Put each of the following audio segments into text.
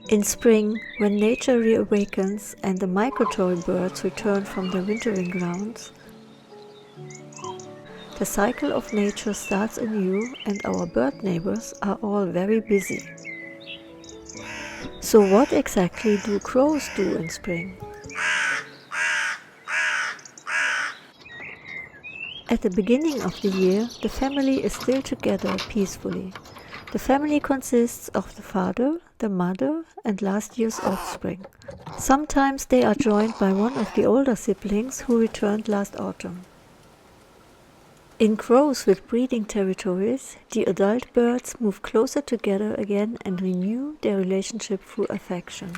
In spring, when nature reawakens and the migratory birds return from their wintering grounds, the cycle of nature starts anew and our bird neighbors are all very busy. So what exactly do crows do in spring? At the beginning of the year, the family is still together peacefully. The family consists of the father, the mother, and last year's offspring. Sometimes they are joined by one of the older siblings who returned last autumn. In crows with breeding territories, the adult birds move closer together again and renew their relationship through affection.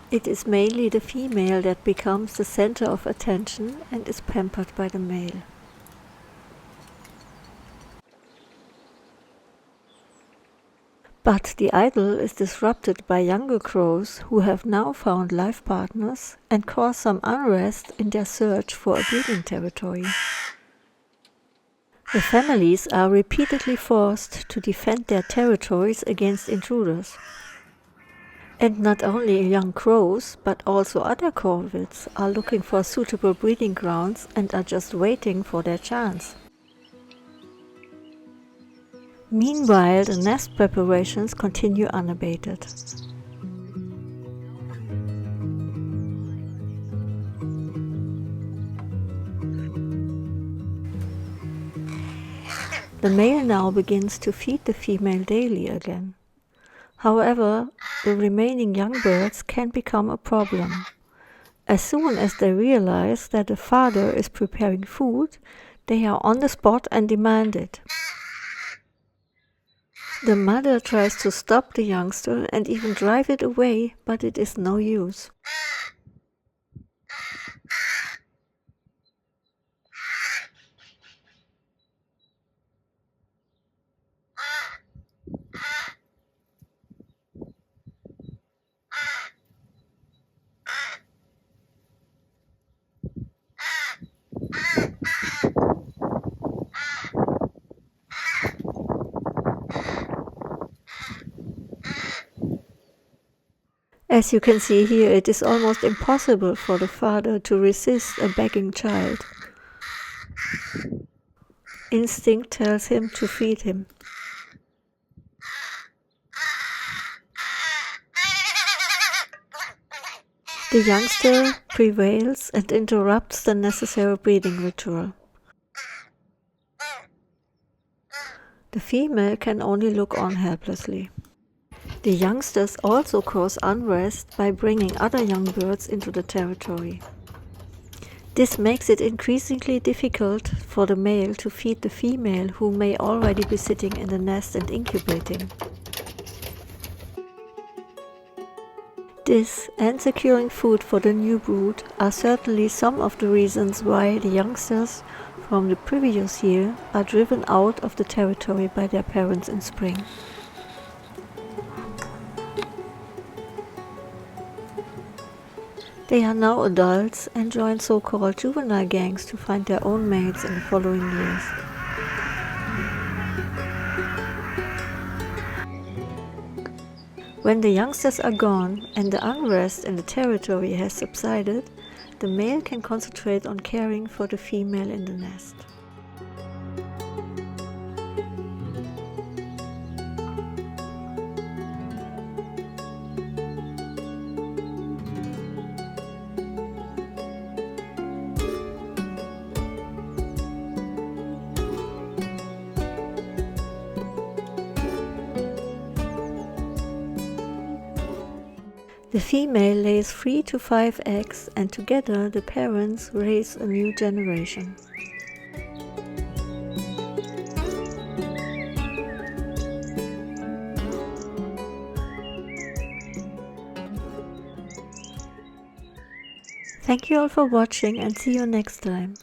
It is mainly the female that becomes the center of attention and is pampered by the male. But the idyll is disrupted by younger crows who have now found life partners and cause some unrest in their search for a breeding territory. The families are repeatedly forced to defend their territories against intruders. And not only young crows, but also other corvids are looking for suitable breeding grounds and are just waiting for their chance. Meanwhile, the nest preparations continue unabated. The male now begins to feed the female daily again. However, the remaining young birds can become a problem. As soon as they realize that the father is preparing food, they are on the spot and demand it. The mother tries to stop the youngster and even drive it away, but it is no use. As you can see here, it is almost impossible for the father to resist a begging child. Instinct tells him to feed him. The youngster prevails and interrupts the necessary breeding ritual. The female can only look on helplessly. The youngsters also cause unrest by bringing other young birds into the territory. This makes it increasingly difficult for the male to feed the female who may already be sitting in the nest and incubating. This and securing food for the new brood are certainly some of the reasons why the youngsters from the previous year are driven out of the territory by their parents in spring. They are now adults and join so-called juvenile gangs to find their own mates in the following years. When the youngsters are gone and the unrest in the territory has subsided, the male can concentrate on caring for the female in the nest. The female lays 3 to 5 eggs and together the parents raise a new generation. Thank you all for watching and see you next time.